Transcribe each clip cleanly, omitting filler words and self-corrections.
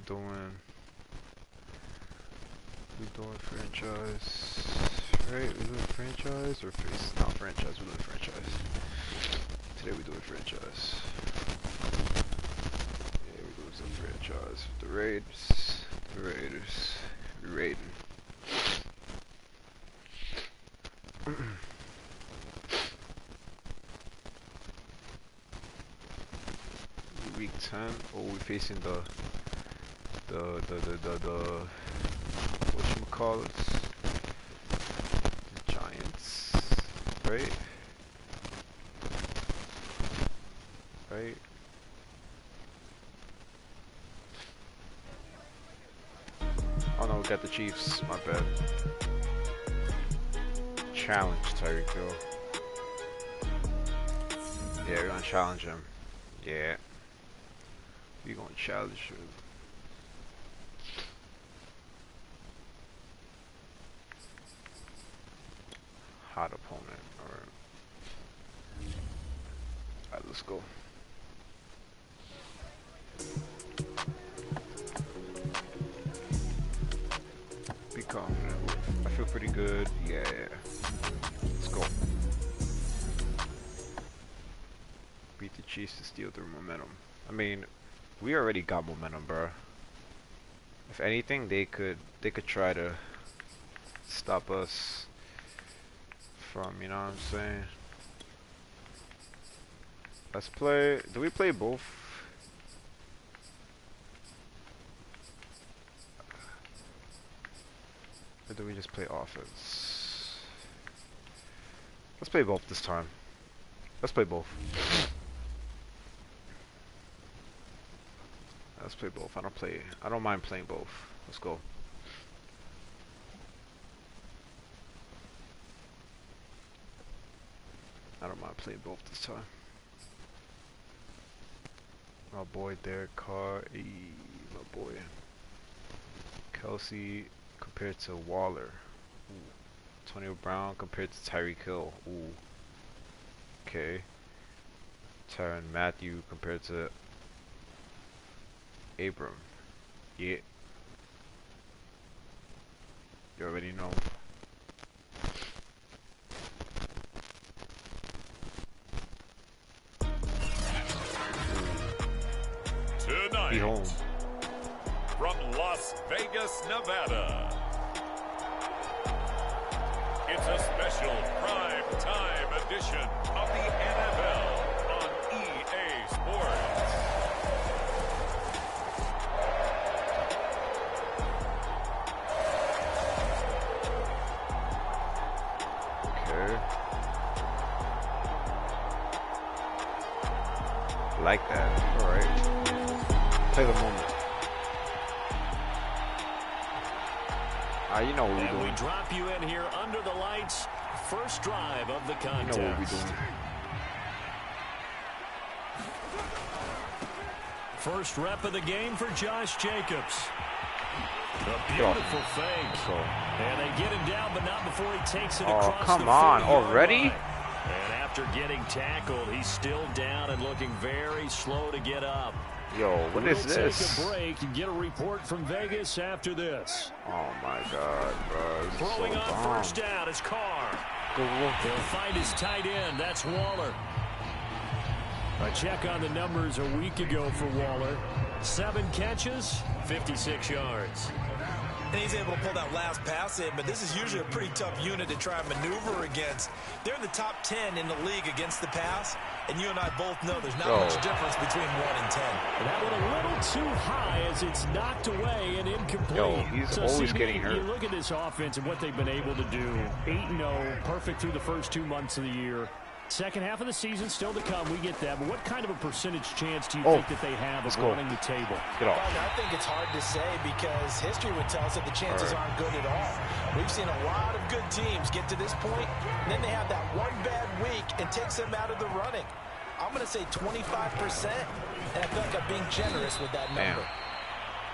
doing? We're doing franchise, right? We're doing franchise or face? Not franchise. We're doing franchise. Today we're doing franchise. Yeah, we're doing some franchise. The Raiders. The Raiders. We're raiding. Week 10. Oh, we're facing the whatchamacallit? The Giants, right? Right? Oh no, we got the Chiefs. My bad. Challenge Tyreek Hill. Yeah, we're gonna challenge him. Yeah. We're gonna challenge him. Hot opponent. Alright, let's go. Be confident. I feel pretty good. Yeah. Let's go. Beat the Chiefs to steal their momentum. I mean, we already got momentum, bro. If anything, they could try to stop us from, you know what I'm saying? Let's play. Do we play both? Or do we just play offense? Let's play both this time. Let's play both. Let's play both. I don't mind playing both. Let's go. I don't mind playing both this time. My boy Derek Carr, my boy. Kelsey compared to Waller. Ooh. Antonio Brown compared to Tyreek Hill. Ooh. Okay. Tyrann Mathieu compared to Abram. Yeah. You already know. Tonight, be home. From Las Vegas, Nevada, it's a special prime time edition of the NFL on EA Sports. Okay. Like that. Alright. Play the moment. You know what we're doing. We drop you in here under the lights. First drive of the contest. You know what we're doing. First rep of the game for Josh Jacobs. A beautiful fake. And they get him down, but not before he takes it across the 50-yard line. Oh, come on. Already? And after getting tackled, he's still down and looking very slow to get up. Yo, what is this? We'll take a break and get a report from Vegas after this. Oh my God, bro. Throwing so on first down is Carr. He'll find his tight end. That's Waller. A check on the numbers a week ago for Waller. 7 catches, 56 yards. And he's able to pull that last pass in, but this is usually a pretty tough unit to try and maneuver against. They're in the top 10 in the league against the pass, and you and I both know there's not much difference between 1 and 10. And that one a little too high as it's knocked away and incomplete. Yo, he's always getting hurt. You look at this offense and what they've been able to do. 8-0, perfect through the first 2 months of the year. Second half of the season still to come. We get that. But what kind of a percentage chance do you think that they have of running the table? Get off. I think it's hard to say because history would tell us that the chances aren't good at all. We've seen a lot of good teams get to this point, and then they have that one bad week and takes them out of the running. I'm going to say 25%, and I feel like I'm being generous with that number.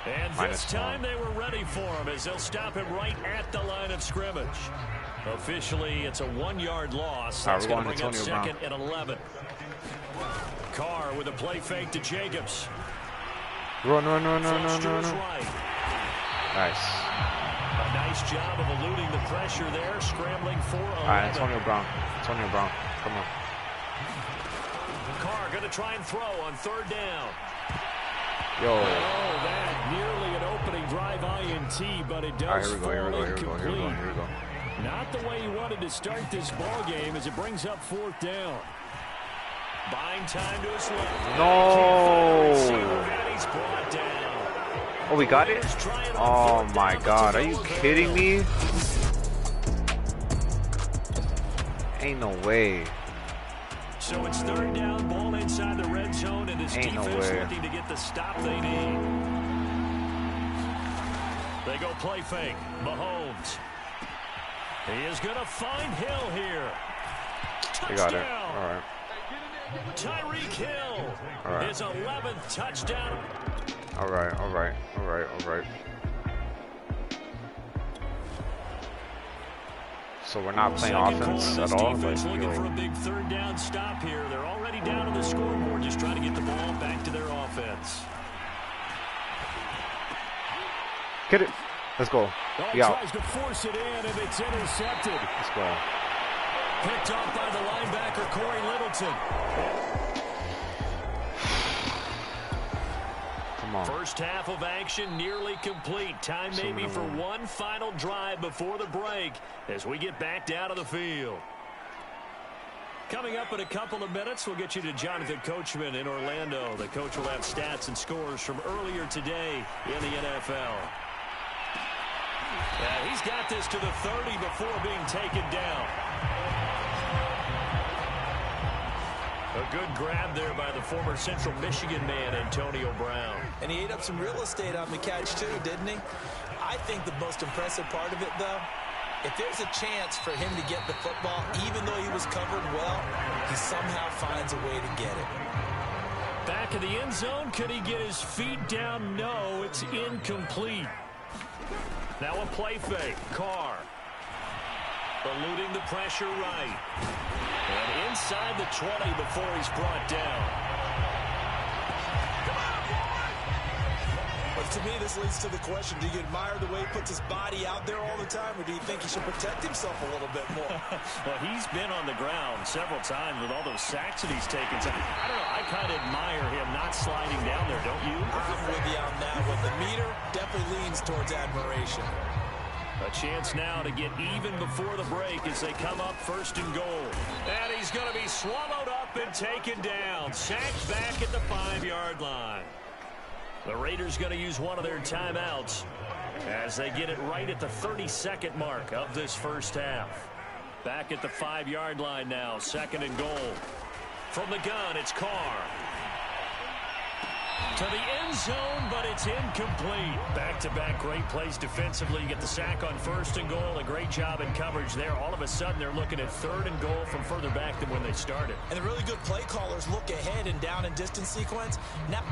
And this time they were ready for him as they'll stop him right at the line of scrimmage. Officially, it's a 1-yard loss. That's going to bring up second and 11. Carr with a play fake to Jacobs. Run, run, run, run, run, run, run. Nice. A nice job of eluding the pressure there, scrambling for 11. All right, Antonio Brown. Antonio Brown, come on. Carr going to try and throw on third down. Yo. Oh, that nearly an opening drive INT, but it does fall incomplete. Here we go. Not the way he wanted to start this ball game as it brings up fourth down. Buying time to his left. No. And he's brought down. Oh, we got it? Oh my God, are you kidding me? Ain't no way. So it's third down, ball inside the red zone, and his defense looking to get the stop they need. They go play fake. Mahomes. He is going to find Hill here. Touchdown. They got it. All right. Tyreek Hill. All right. His 11th touchdown. All right. So we're not playing offense at all. Defense looking for a big third down stop here. They're already down on the scoreboard, just trying to get the ball back to their offense. Get it. Let's go. He tries to force it in, and it's intercepted. Let's go. Picked off by the linebacker, Corey Littleton. Come on. First half of action nearly complete. Time maybe for one final drive before the break as we get back down to the field. Coming up in a couple of minutes, we'll get you to Jonathan Coachman in Orlando. The coach will have stats and scores from earlier today in the NFL. Yeah, he's got this to the 30 before being taken down. A good grab there by the former Central Michigan man, Antonio Brown. And he ate up some real estate on the catch, too, didn't he? I think the most impressive part of it, though, if there's a chance for him to get the football, even though he was covered well, he somehow finds a way to get it. Back in the end zone, could he get his feet down? No, it's incomplete. Now a play fake. Carr. Eluding the pressure right. And inside the 20 before he's brought down. But to me, this leads to the question, do you admire the way he puts his body out there all the time, or do you think he should protect himself a little bit more? Well, he's been on the ground several times with all those sacks that he's taken. So, I don't know, I kind of admire him not sliding down there, don't you? I'm with you on that one. The meter definitely leans towards admiration. A chance now to get even before the break as they come up first and goal. And he's going to be swallowed up and taken down. Sacked back at the 5-yard line. The Raiders going to use one of their timeouts as they get it right at the 32nd mark of this first half. Back at the 5-yard line now, second and goal. From the gun, it's Carr. To the end zone, but it's incomplete. Back-to-back great plays defensively. You get the sack on first and goal. A great job in coverage there. All of a sudden, they're looking at third and goal from further back than when they started. And the really good play callers look ahead and down and distance sequence. Now,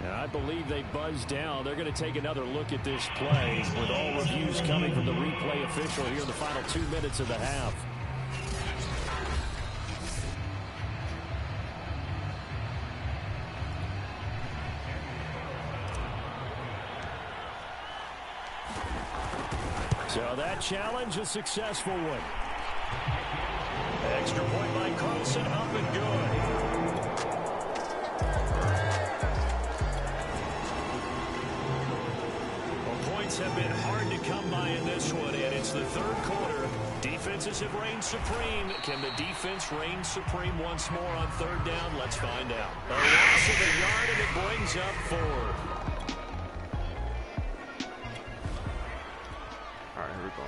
and I believe they buzzed down. They're going to take another look at this play with all reviews coming from the replay official here in the final 2 minutes of the half. So that challenge, a successful one. Extra point by Carlson, up and good. Have been hard to come by in this one, and it's the third quarter. Defenses have reigned supreme. Can the defense reign supreme once more on third down? Let's find out. A loss of a yard, and it brings up 4. All right, here we go.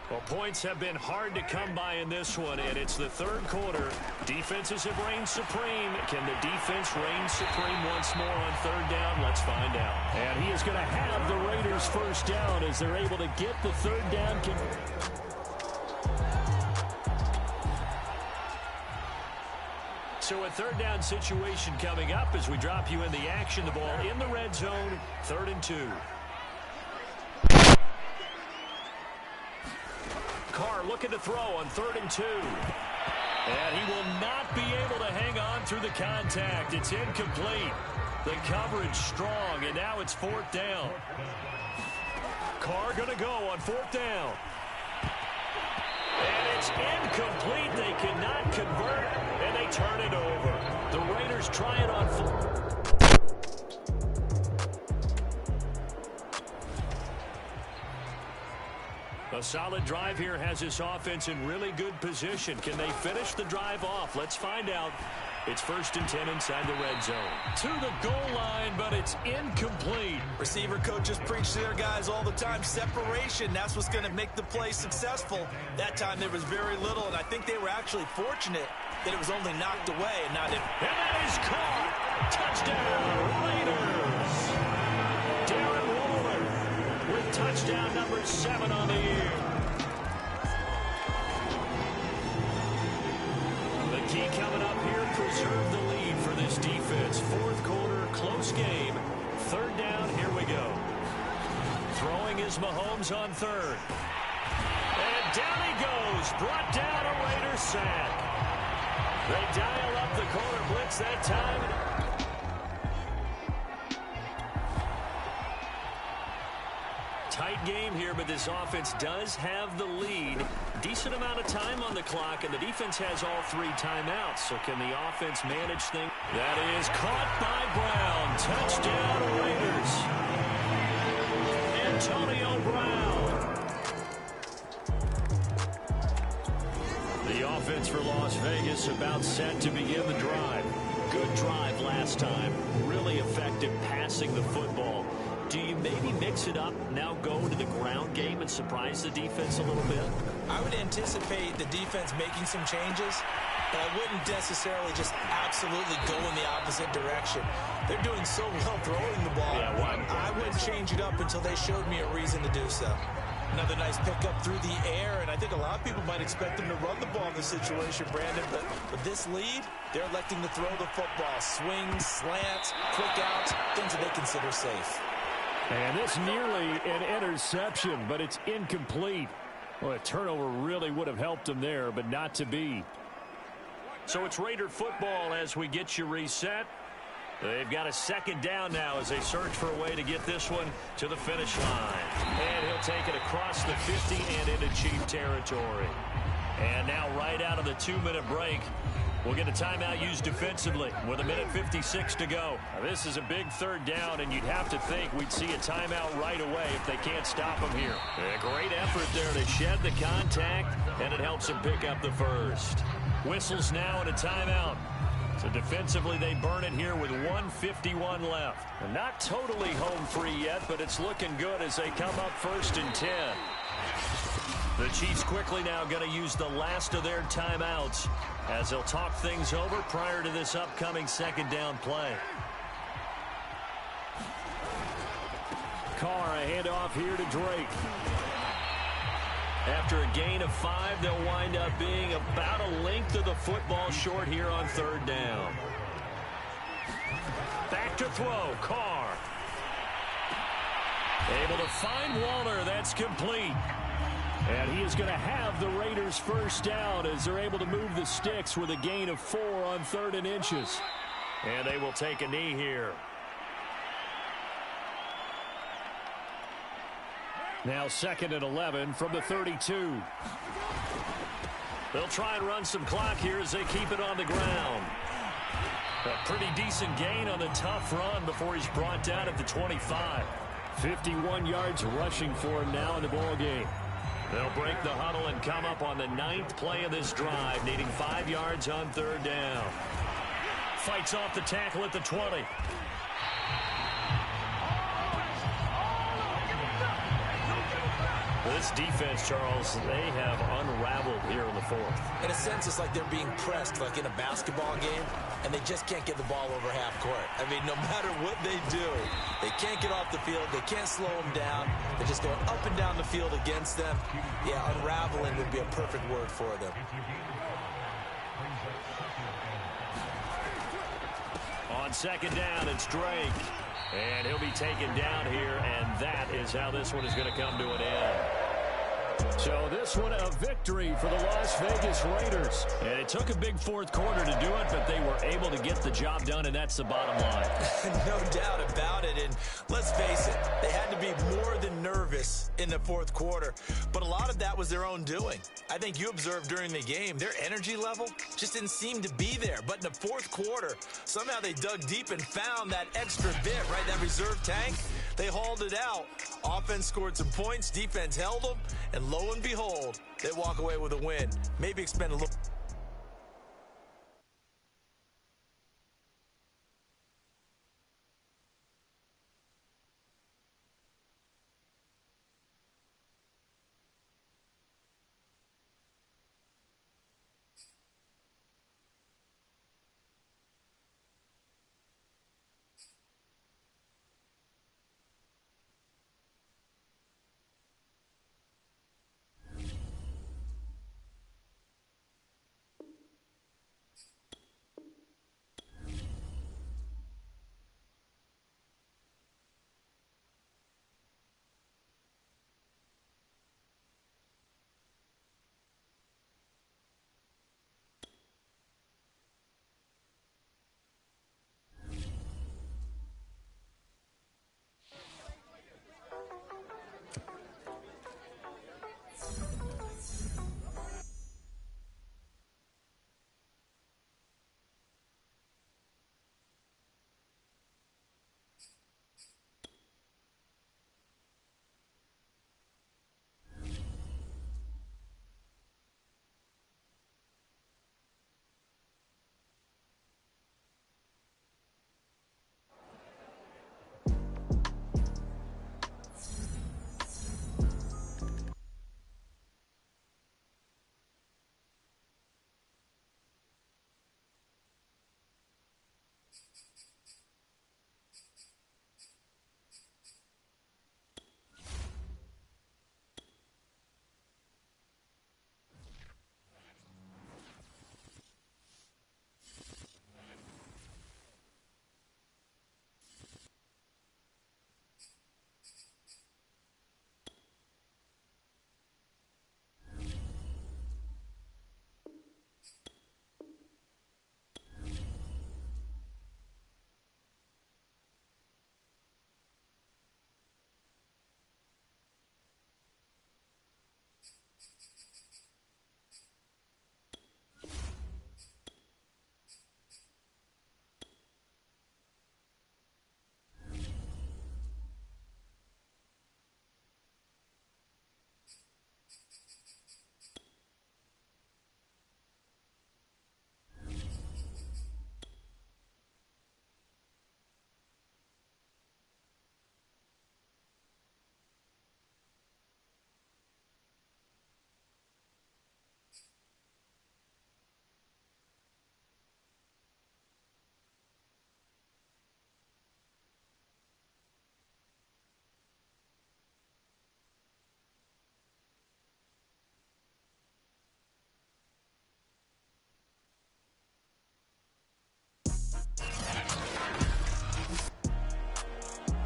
Well, points have been hard to come by in this one, and it's the third quarter. Defenses have reigned supreme. Can the defense reign supreme once more on third down? Let's find out. And he is going to have the Raiders first down as they're able to get the third down. So a third down situation coming up as we drop you in the action. The ball in the red zone, 3rd and 2. Carr looking to throw on 3rd and 2. And he will not be able to hang on through the contact. It's incomplete. The coverage strong, and now it's 4th down. Carr going to go on 4th down. And it's incomplete. They cannot convert, and they turn it over. The Raiders try it on 4th. A solid drive here has this offense in really good position. Can they finish the drive off? Let's find out. It's 1st and 10 inside the red zone. To the goal line, but it's incomplete. Receiver coaches preach to their guys all the time. Separation, that's what's going to make the play successful. That time there was very little, and I think they were actually fortunate that it was only knocked away and not in. And that is caught. Touchdown, Raiders. Darren Waller with touchdown number 7 on the year. The key coming up here, preserve the lead for this defense. 4th quarter, close game. 3rd down, here we go. Throwing is Mahomes on 3rd. And down he goes. Brought down, a Raiders sack. They dial up the corner blitz that time. Tight game here, but this offense does have the lead. Decent amount of time on the clock, and the defense has all 3 timeouts. So can the offense manage things? That is caught by Brown. Touchdown, Raiders. Antonio Brown. The offense for Las Vegas about set to begin the drive. Good drive last time. Really effective passing the football. Do you maybe mix it up, now go to the ground game and surprise the defense a little bit? I would anticipate the defense making some changes, but I wouldn't necessarily just absolutely go in the opposite direction. They're doing so well throwing the ball. Yeah, I wouldn't change it up until they showed me a reason to do so. Another nice pickup through the air, and I think a lot of people might expect them to run the ball in this situation, Brandon, but with this lead, they're electing to throw the football. Swings, slants, quick outs, things that they consider safe. And this nearly an interception, but it's incomplete. Well, a turnover really would have helped them there, but not to be. So it's Raider football as we get you reset. They've got a 2nd down now as they search for a way to get this one to the finish line. And he'll take it across the 50 and into Chief territory. And now right out of the 2-minute break, we'll get a timeout used defensively with 1:56 to go. Now, this is a big 3rd down, and you'd have to think we'd see a timeout right away if they can't stop them here. A great effort there to shed the contact, and it helps them pick up the 1st. Whistles now and a timeout. So defensively, they burn it here with 1:51 left. And not totally home free yet, but it's looking good as they come up 1st and 10. The Chiefs quickly now going to use the last of their timeouts as they'll talk things over prior to this upcoming 2nd down play. Carr, a handoff here to Drake. After a gain of 5, they'll wind up being about a length of the football short here on 3rd down. Back to throw, Carr. Able to find Waller, that's complete. And he is going to have the Raiders' 1st down as they're able to move the sticks with a gain of 4 on 3rd and inches. And they will take a knee here. Now 2nd and 11 from the 32. They'll try and run some clock here as they keep it on the ground. A pretty decent gain on the tough run before he's brought down at the 25. 51 yards rushing for him now in the ball game. They'll break the huddle and come up on the 9th play of this drive, needing 5 yards on 3rd down. Fights off the tackle at the 20. This defense, Charles, they have unraveled here in the 4th. In a sense, it's like they're being pressed like in a basketball game, and they just can't get the ball over half court. I mean, no matter what they do, they can't get off the field. They can't slow them down. They're just going up and down the field against them. Yeah, unraveling would be a perfect word for them. On 2nd down, it's Drake. And he'll be taken down here, and that is how this one is going to come to an end. So this one a victory for the Las Vegas Raiders. And it took a big fourth quarter to do it, but they were able to get the job done, and that's the bottom line. No doubt about it. And let's face it, they had to be more than nervous in the fourth quarter. But a lot of that was their own doing. I think you observed during the game, their energy level just didn't seem to be there. But in the fourth quarter, somehow they dug deep and found that extra bit, right, that reserve tank. They hauled it out. Offense scored some points, defense held them, and lo and behold, they walk away with a win. Maybe expend a little.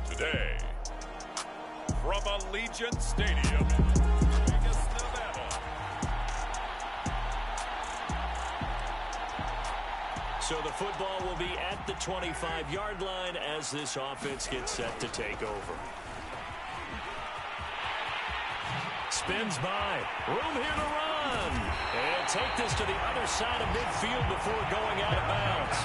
Today, from Allegiant Stadium, Vegas, Nevada. So the football will be at the 25-yard line as this offense gets set to take over. Spins by. Room here to run. And take this to the other side of midfield before going out of bounds.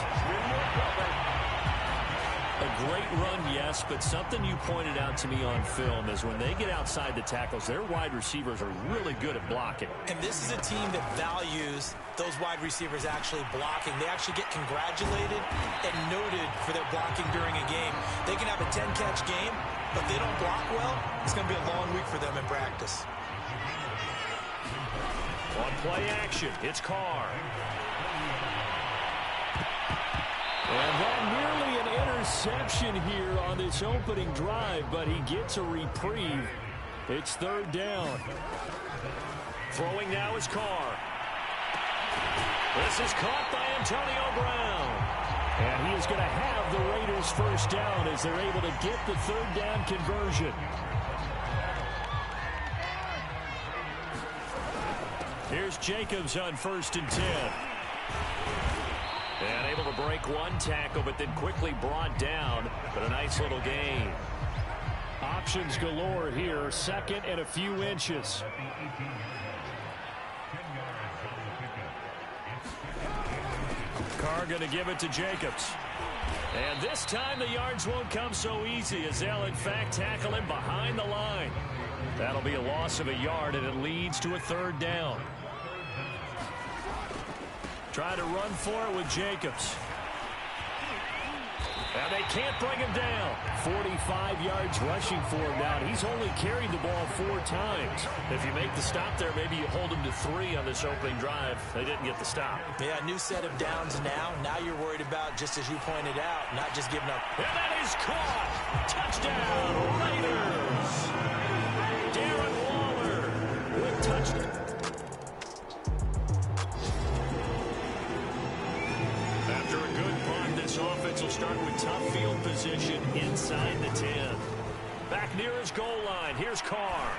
A great run, yes, but something you pointed out to me on film is when they get outside the tackles, their wide receivers are really good at blocking. And this is a team that values those wide receivers actually blocking. They actually get congratulated and noted for their blocking during a game. They can have a 10-catch game, but if they don't block well, it's going to be a long week for them in practice. On play action, it's Carr. And that nearly an interception here on this opening drive, but he gets a reprieve. It's third down. Throwing now is Carr. This is caught by Antonio Brown. And he is going to have the Raiders first down as they're able to get the third down conversion. Here's Jacobs on 1st and 10. And able to break one tackle, but then quickly brought down. But a nice little gain. Options galore here. 2nd and a few inches. Carr going to give it to Jacobs. And this time the yards won't come so easy as they'll in fact tackle him behind the line. That'll be a loss of a yard, and it leads to a 3rd down. Try to run for it with Jacobs. And they can't bring him down. 45 yards rushing for him now. He's only carried the ball 4 times. If you make the stop there, maybe you hold him to 3 on this opening drive. They didn't get the stop. Yeah, new set of downs now. Now you're worried about, just as you pointed out, not just giving up. And that is caught. Touchdown, Raiders. Darren Waller with touchdown. After a good punt, this offense will start with tough field position inside the 10. Back near his goal line. Here's Carr.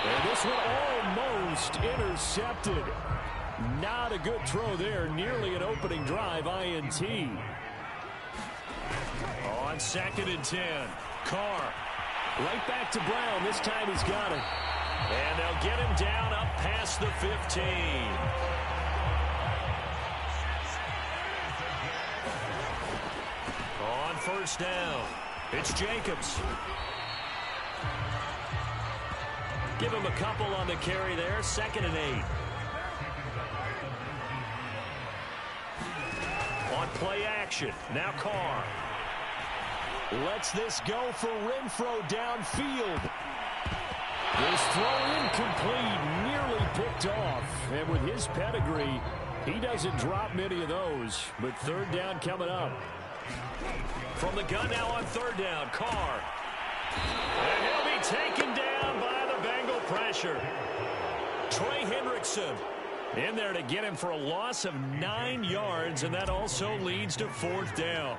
And this one almost intercepted. Not a good throw there. Nearly an opening drive INT. On 2nd and 10. Carr. Right back to Brown. This time he's got it. And they'll get him down up past the 15. On 1st down, it's Jacobs. Give him a couple on the carry there. 2nd and 8. On play action, now Carr. Lets this go for Renfro downfield. This throw incomplete, nearly picked off. And with his pedigree, he doesn't drop many of those. But 3rd down coming up. From the gun now on 3rd down, Carr. And he'll be taken down by the Bengal pressure. Trey Hendrickson in there to get him for a loss of 9 yards, and that also leads to 4th down.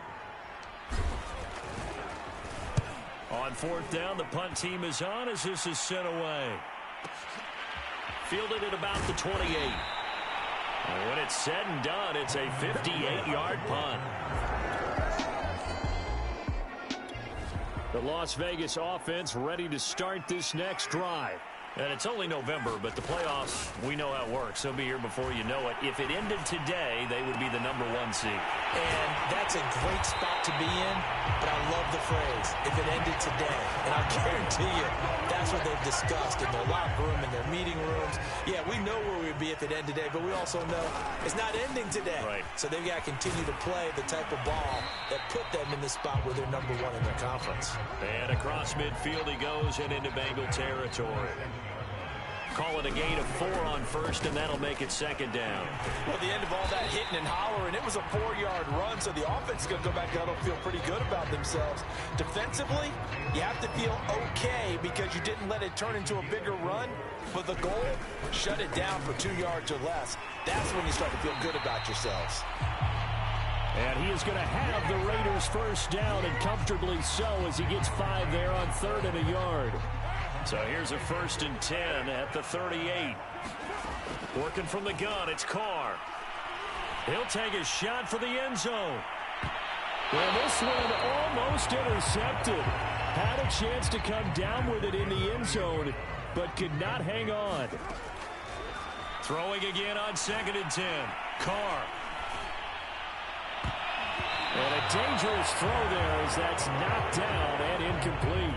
On 4th down, the punt team is on as this is sent away. Fielded at about the 28. And when it's said and done, it's a 58-yard punt. The Las Vegas offense ready to start this next drive. And it's only November, but the playoffs, we know how it works. They'll be here before you know it. If it ended today, they would be the #1 seed. And that's a great spot to be in, but I love the phrase, if it ended today. And I guarantee you, that's what they've discussed in their locker room, in their meeting rooms. Yeah, we know where we'd be if it ended today, but we also know it's not ending today. Right. So they've got to continue to play the type of ball that put them in the spot where they're #1 in their conference. And across midfield he goes and into Bengal territory. Call it a gain of 4 on 1st, and that'll make it 2nd down. Well, the end of all that hitting and hollering, it was a 4-yard run, so the offense is going to go back out and feel pretty good about themselves. Defensively, you have to feel okay because you didn't let it turn into a bigger run. But the goal, shut it down for 2 yards or less. That's when you start to feel good about yourselves. And he is going to have the Raiders 1st down, and comfortably so, as he gets 5 there on 3rd and a yard. So here's a 1st and 10 at the 38. Working from the gun, it's Carr. He'll take a shot for the end zone. And this one almost intercepted. Had a chance to come down with it in the end zone, but could not hang on. Throwing again on 2nd and 10. Carr. And a dangerous throw there as that's knocked down and incomplete.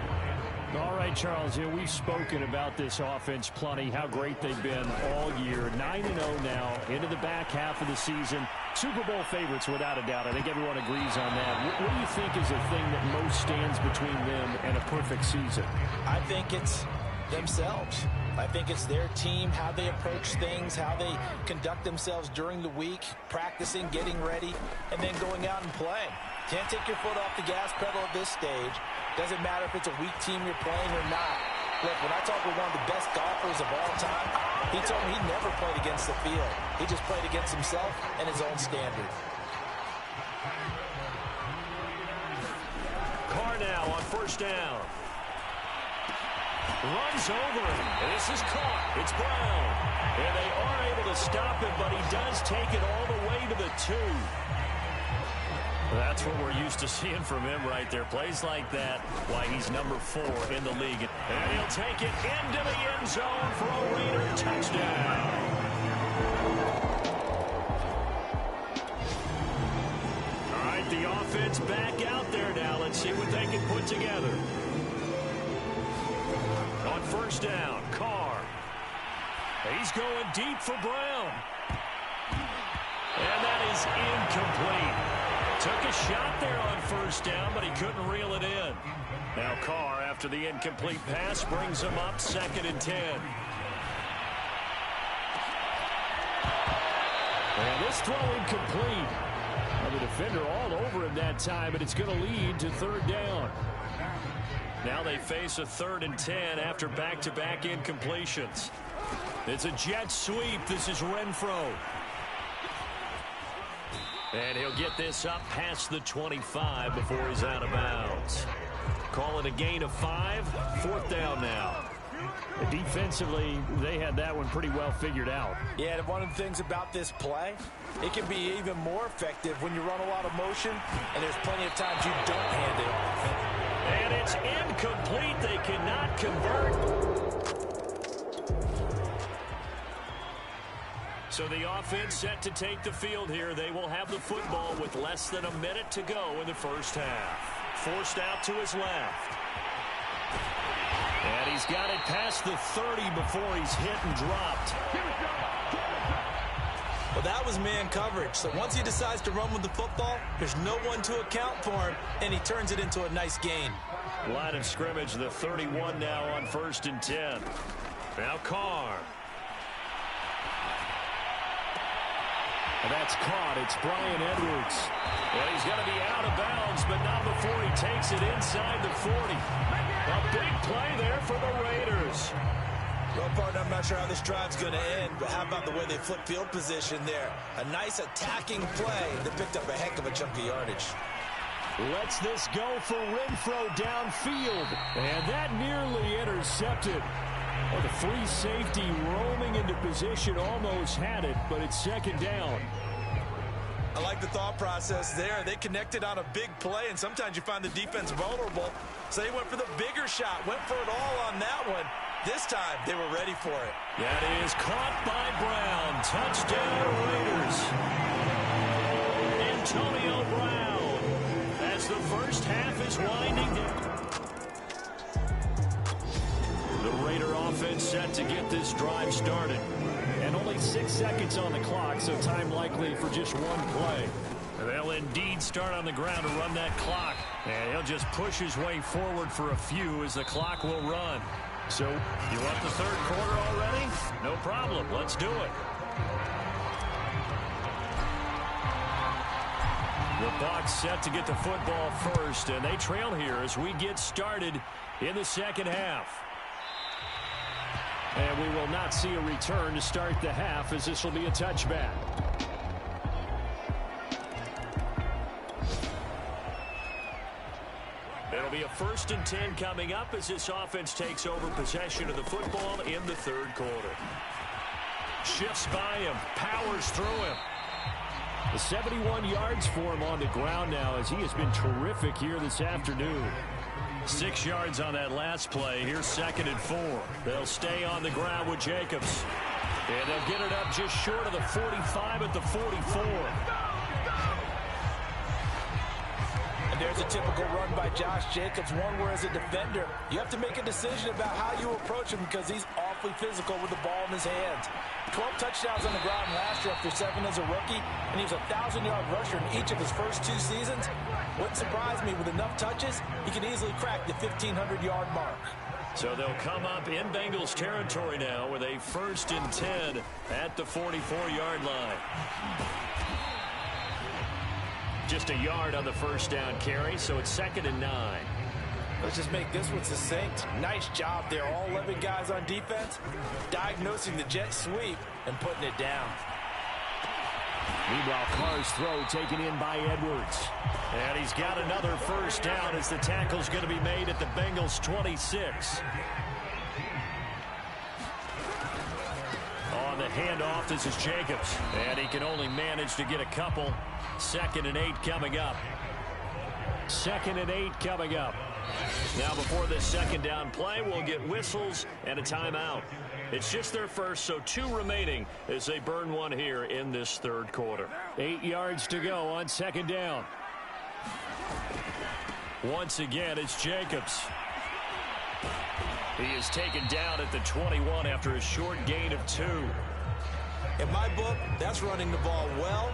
All right, Charles, we've spoken about this offense plenty, how great they've been all year. 9-0 now into the back half of the season. Super Bowl favorites, without a doubt. I think everyone agrees on that. What do you think is the thing that most stands between them and a perfect season? I think it's themselves. I think it's their team, how they approach things, how they conduct themselves during the week, practicing, getting ready, and then going out and playing. Can't take your foot off the gas pedal at this stage. Doesn't matter if it's a weak team you're playing or not. Look, when I talk with one of the best golfers of all time, he told me he never played against the field. He just played against himself and his own standard. Carr now on 1st down. Runs over him. And this is caught. It's Brown. And they are able to stop him, but he does take it all the way to the 2. That's what we're used to seeing from him right there. Plays like that, why he's number 4 in the league. And he'll take it into the end zone for a Raider touchdown. All right, the offense back out there now. Let's see what they can put together. On first down, Carr. He's going deep for Brown. And that is incomplete. Took a shot there on first down, but he couldn't reel it in. Now Carr, after the incomplete pass, brings him up 2nd and 10. And this throw incomplete. Well, the defender all over him that time, but it's going to lead to 3rd down. Now they face a 3rd and 10 after back-to-back incompletions. It's a jet sweep. This is Renfro. And he'll get this up past the 25 before he's out of bounds. Call it a gain of 5. 4th down now. Defensively, they had that one pretty well figured out. Yeah, and one of the things about this play, it can be even more effective when you run a lot of motion, and there's plenty of times you don't hand it off. And it's incomplete. They cannot convert. So the offense set to take the field here. They will have the football with less than a minute to go in the first half. Forced out to his left. And he's got it past the 30 before he's hit and dropped. Well, that was man coverage. So once he decides to run with the football, there's no one to account for him, and he turns it into a nice gain. Line of scrimmage, the 31 now on 1st and 10. Now Carr. And that's caught. It's Brian Edwards. Well, he's going to be out of bounds, but not before he takes it inside the 40. A big play there for the Raiders. Well, partner, I'm not sure how this drive's going to end, but how about the way they flip field position there? A nice attacking play that picked up a heck of a chunk of yardage. Lets this go for Renfro downfield. And that nearly intercepted. Well, the free safety roaming into position almost had it, but it's 2nd down. I like the thought process there. They connected on a big play, and sometimes you find the defense vulnerable. So they went for the bigger shot, went for it all on that one. This time, they were ready for it. That is caught by Brown. Touchdown, Raiders. Antonio Brown, as the first half is winding down. The Raider offense set to get this drive started. And only 6 seconds on the clock, so time likely for just one play. They'll indeed start on the ground to run that clock. And he'll just push his way forward for a few as the clock will run. So, you want the 3rd quarter already? No problem. Let's do it. The Bucs set to get the football first, and they trail here as we get started in the 2nd half. And we will not see a return to start the half, as this will be a touchback. It'll be a 1st and 10 coming up as this offense takes over possession of the football in the 3rd quarter. Shifts by him, powers through him. The 71 yards for him on the ground now, as he has been terrific here this afternoon. 6 yards on that last play. Here's 2nd and 4. They'll stay on the ground with Jacobs. And they'll get it up just short of the 45 at the 44. And there's a typical run by Josh Jacobs, one where as a defender, you have to make a decision about how you approach him because he's awfully physical with the ball in his hands. 12 touchdowns on the ground last year after 7 as a rookie, and he was a 1,000-yard rusher in each of his first 2 seasons. Wouldn't surprise me, with enough touches, he can easily crack the 1,500-yard mark. So they'll come up in Bengals territory now with a 1st and 10 at the 44-yard line. Just a yard on the first down carry, so it's 2nd and 9. Let's just make this one succinct. Nice job there, all 11 guys on defense, diagnosing the jet sweep and putting it down. Meanwhile, Carr's throw taken in by Edwards. And he's got another first down as the tackle's going to be made at the Bengals 26. handoff. This is Jacobs. And he can only manage to get a couple. 2nd and 8 coming up. 2nd and 8 coming up. Now before this second down play, we'll get whistles and a timeout. It's just their first, so 2 remaining as they burn one here in this third quarter. 8 yards to go on 2nd down. Once again, it's Jacobs. He is taken down at the 21 after a short gain of 2. In my book, that's running the ball well,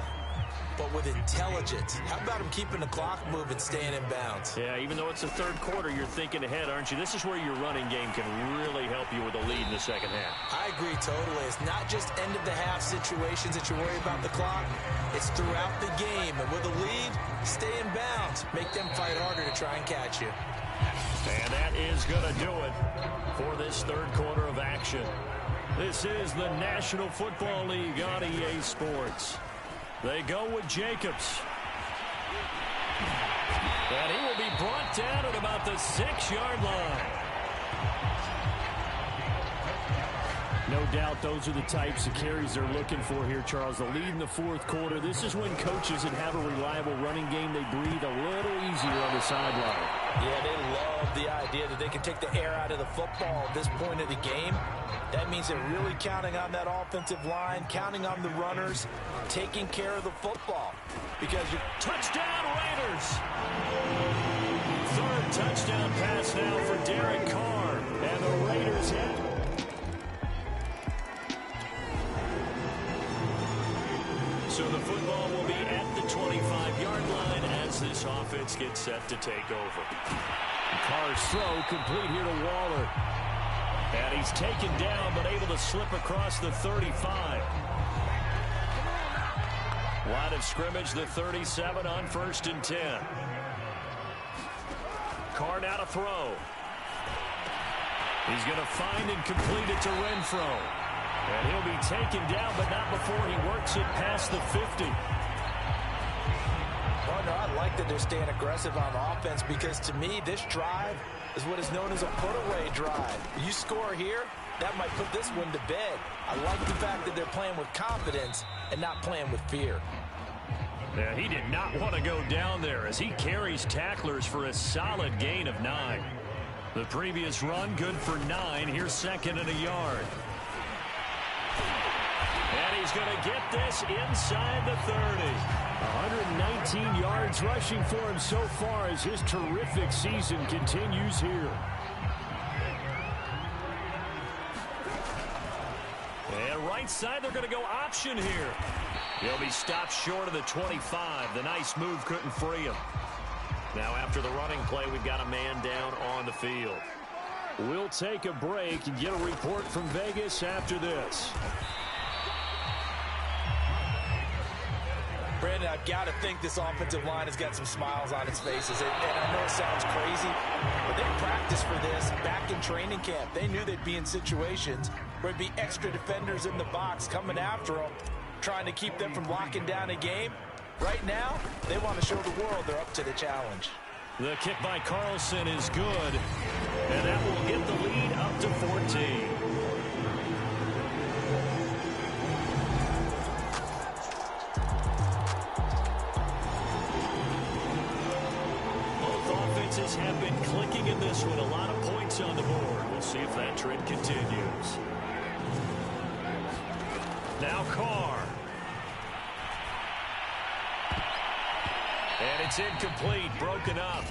but with intelligence. How about him keeping the clock moving, staying in bounds? Yeah, even though it's the third quarter, you're thinking ahead, aren't you? This is where your running game can really help you with a lead in the second half. I agree totally. It's not just end-of-the-half situations that you worry about the clock. It's throughout the game. And with a lead, stay in bounds. Make them fight harder to try and catch you. And that is going to do it for this third quarter of action. This is the National Football League on EA Sports. They go with Jacobs. And he will be brought down at about the 6-yard line. No doubt those are the types of carries they're looking for here, Charles. The lead in the fourth quarter. This is when coaches that have a reliable running game, they breathe a little easier on the sideline. Yeah, they love the idea that they can take the air out of the football at this point of the game. That means they're really counting on that offensive line, counting on the runners, taking care of the football. Because you touchdown Raiders! Third touchdown pass now for Derek Carr. And the Raiders have... So the football will be at the 25-yard line as this offense gets set to take over. Carr's throw complete here to Waller. And he's taken down but able to slip across the 35. Line of scrimmage, the 37 on 1st and 10. Carr now to throw. He's going to find and complete it to Renfro. And he'll be taken down, but not before he works it past the 50. Partner, I like that they're staying aggressive on offense because to me, this drive is what is known as a put-away drive. You score here, that might put this one to bed. I like the fact that they're playing with confidence and not playing with fear. Yeah, he did not want to go down there as he carries tacklers for a solid gain of 9. The previous run good for 9. Here's 2nd and a yard. And he's going to get this inside the 30. 119 yards rushing for him so far as his terrific season continues here. And right side, they're going to go option here. He'll be stopped short of the 25. The nice move couldn't free him. Now after the running play, we've got a man down on the field. We'll take a break and get a report from Vegas after this. Brandon, I've got to think this offensive line has got some smiles on its faces. And I know it sounds crazy, but they practiced for this back in training camp. They knew they'd be in situations where there'd be extra defenders in the box coming after them, trying to keep them from locking down a game. Right now, they want to show the world they're up to the challenge. The kick by Carlson is good, and that will get the lead up to 14. Have been clicking in this one. A lot of points on the board. We'll see if that trend continues. Now Carr. And it's incomplete, broken up.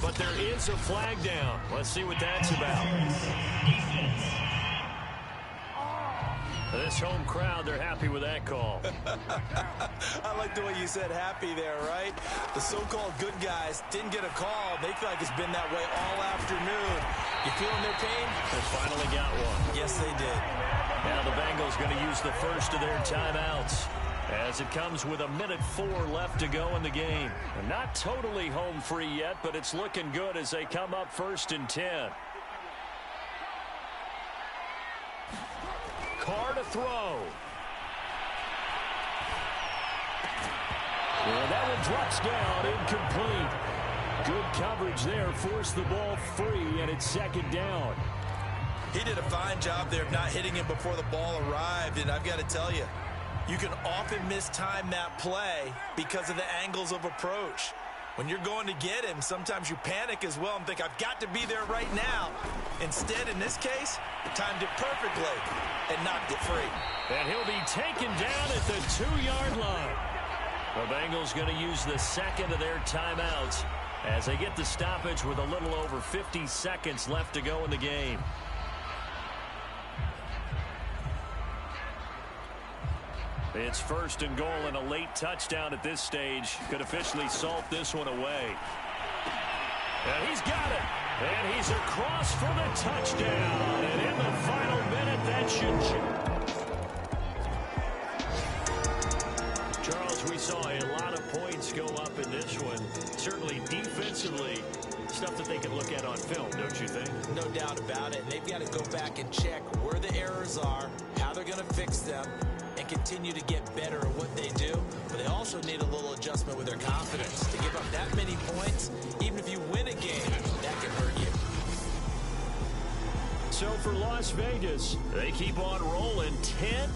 But there is a flag down. Let's see what that's about. This home crowd, they're happy with that call. I like the way you said happy there, right? The so-called good guys didn't get a call. They feel like it's been that way all afternoon. You feeling their pain? They finally got one. Yes, they did. Now the Bengals going to use the first of their timeouts as it comes with 1:04 left to go in the game. And not totally home free yet, but it's looking good as they come up 1st and 10. Carr to throw. Well, that one drops down, incomplete. Good coverage there, forced the ball free, and it's 2nd down. He did a fine job there of not hitting him before the ball arrived, and I've got to tell you, you can often mistime that play because of the angles of approach. When you're going to get him, sometimes you panic as well and think, I've got to be there right now. Instead, in this case, he timed it perfectly and knocked it free. And he'll be taken down at the 2-yard line. The Bengals going to use the second of their timeouts as they get the stoppage with a little over 50 seconds left to go in the game. It's 1st and goal, and a late touchdown at this stage could officially salt this one away. And he's got it. And he's across for the touchdown. And in the final minute, that should... Charles, we saw a lot of points go up in this one. Certainly defensively, stuff that they can look at on film, don't you think? No doubt about it. And they've got to go back and check where the errors are, how they're going to fix them, and continue to get better at what they do. But they also need a little adjustment with their confidence. To give up that many points, even if you win a game, that can hurt you. So for Las Vegas, they keep on rolling 10